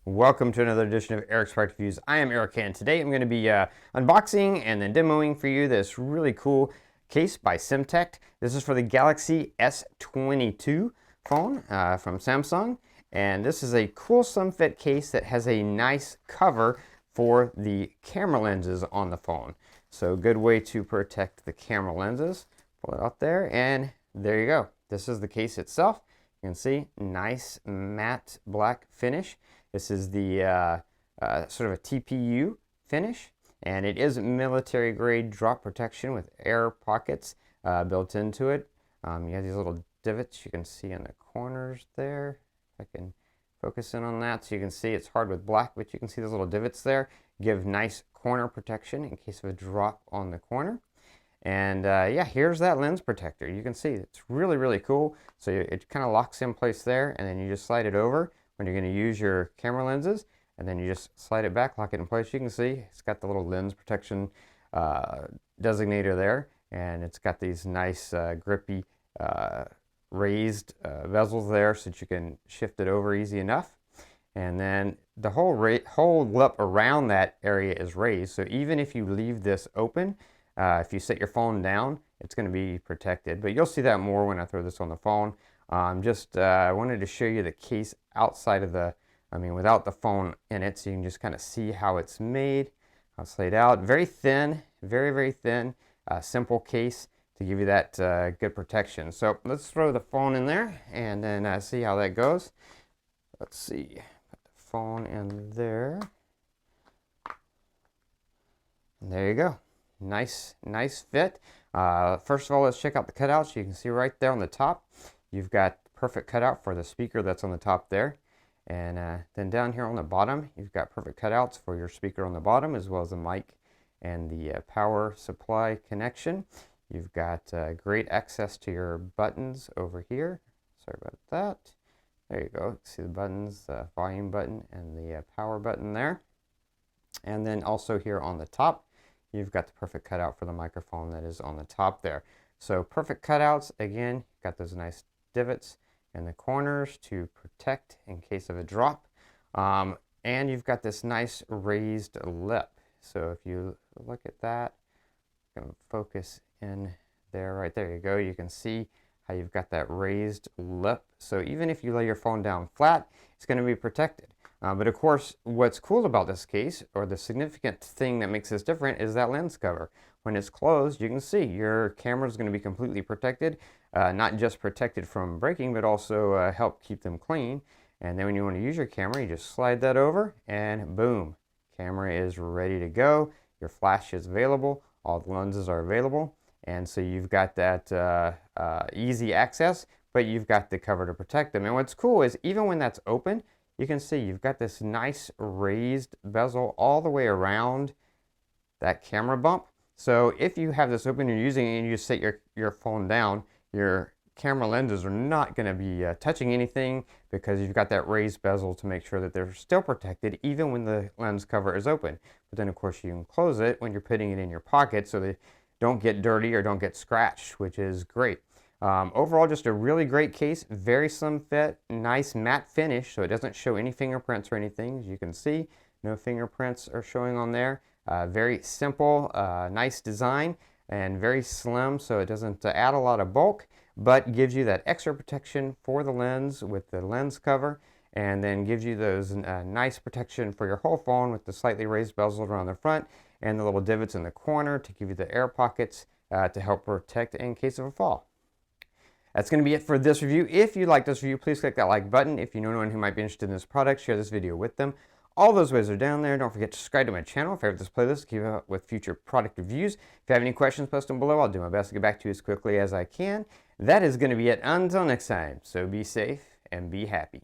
Welcome to another edition of Eric's Product Reviews. I am Eric, and today I'm going to be unboxing and then demoing for you this really cool case by Simtect. This is for the Galaxy S22 phone from Samsung, and this is a cool slim fit case that has a nice cover for the camera lenses on the phone. So good way to protect the camera lenses. Pull it out there, and there you go. This is the case itself. You can see nice matte black finish. This is the sort of a TPU finish, and it is military grade drop protection with air pockets built into it. You have these little divots you can see in the corners there. If I can focus in on that so you can see it's hard with black, but you can see those little divots there. Give nice corner protection in case of a drop on the corner. And yeah, here's that lens protector. You can see it's really cool. So it kind of locks in place there, and then you just slide it over when you're going to use your camera lenses, and then you just slide it back, lock it in place. You can see it's got the little lens protection designator there, and it's got these nice grippy raised bezels there so that you can shift it over easy enough. And then the whole lip around that area is raised, so even if you leave this open, if you set your phone down, it's going to be protected, but you'll see that more when I throw this on the phone. I wanted to show you the case outside of without the phone in it, so you can just kind of see how it's made, how it's laid out. Very thin, very thin, simple case to give you that good protection. So let's throw the phone in there and then see how that goes. Let's see, put the phone in there. And there you go. Nice fit. First of all, let's check out the cutouts. You can see right there on the top, you've got perfect cutout for the speaker that's on the top there. And then down here on the bottom, you've got perfect cutouts for your speaker on the bottom, as well as the mic and the power supply connection. You've got great access to your buttons over here. Sorry about that. There you go. See the buttons, the volume button and the power button there. And then also here on the top, you've got the perfect cutout for the microphone that is on the top there. So perfect cutouts. Again, got those nice divots in the corners to protect in case of a drop. And you've got this nice raised lip. So if you look at that, I'm going to focus in there, right there you go. You can see how you've got that raised lip. So even if you lay your phone down flat, it's going to be protected. But of course, what's cool about this case, or the significant thing that makes this different, is that lens cover. When it's closed, you can see your camera is going to be completely protected, not just protected from breaking, but also help keep them clean. And then when you want to use your camera, you just slide that over, and boom, camera is ready to go. Your flash is available, all the lenses are available, and so you've got that easy access, but you've got the cover to protect them. And what's cool is even when that's open, you can see you've got this nice raised bezel all the way around that camera bump. So if you have this open and you're using it and you just set your phone down, your camera lenses are not going to be touching anything, because you've got that raised bezel to make sure that they're still protected even when the lens cover is open. But then of course you can close it when you're putting it in your pocket so they don't get dirty or don't get scratched, which is great. Overall, just a really great case, very slim fit, nice matte finish, so it doesn't show any fingerprints or anything. As you can see, no fingerprints are showing on there. Very simple, nice design, and very slim, so it doesn't add a lot of bulk, but gives you that extra protection for the lens with the lens cover, and then gives you those nice protection for your whole phone with the slightly raised bezel around the front and the little divots in the corner to give you the air pockets to help protect in case of a fall. That's going to be it for this review. If you like this review, please click that like button. If you know anyone who might be interested in this product, share this video with them. All those ways are down there. Don't forget to subscribe to my channel, favorite this playlist, keep up with future product reviews. If you have any questions, post them below. I'll do my best to get back to you as quickly as I can. That is going to be it until next time. So be safe and be happy.